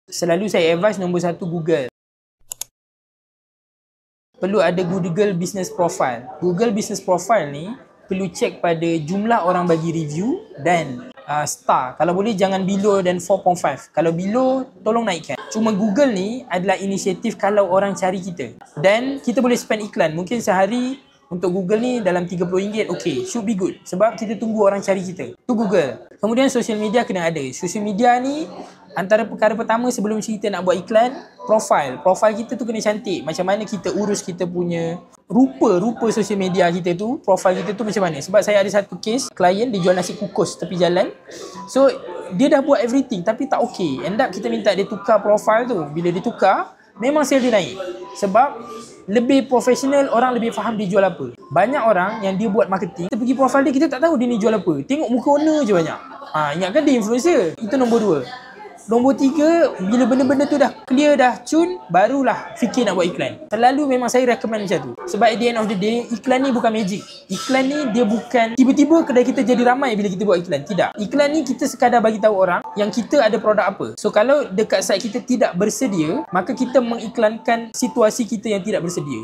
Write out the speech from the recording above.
Selalu saya advise nombor satu Google. Perlu ada Google Business Profile. Google Business Profile ni perlu cek pada jumlah orang bagi review dan star. Kalau boleh jangan below dan 4.5. Kalau below tolong naikkan. Cuma Google ni adalah inisiatif kalau orang cari kita. Dan kita boleh spend iklan. Mungkin sehari untuk Google ni dalam RM30. Okay, should be good. Sebab kita tunggu orang cari kita. Tu Google. Kemudian social media kena ada. Social media ni antara perkara pertama sebelum kita nak buat iklan, profile. Profile kita tu kena cantik. Macam mana kita urus kita punya rupa social media kita tu, profile kita tu macam mana. Sebab saya ada satu case, klien dia jual nasi kukus tepi jalan. So, dia dah buat everything tapi tak okay. End up kita minta dia tukar profile tu. Bila dia tukar, memang sale dia naik. Sebab lebih profesional, orang lebih faham dia jual apa. Banyak orang yang dia buat marketing, kita pergi profile dia, kita tak tahu dia ni jual apa. Tengok muka owner je banyak. Ingatkan dia influencer. Itu nombor 2. Nombor 3, bila benda-benda tu dah clear, dah cun, barulah fikir nak buat iklan. Selalu memang saya recommend macam tu. Sebab at the end of the day, iklan ni bukan magic. Iklan ni dia bukan tiba-tiba kedai kita jadi ramai bila kita buat iklan. Tidak. Iklan ni kita sekadar bagi tahu orang yang kita ada produk apa. So kalau dekat site kita tidak bersedia, maka kita mengiklankan situasi kita yang tidak bersedia.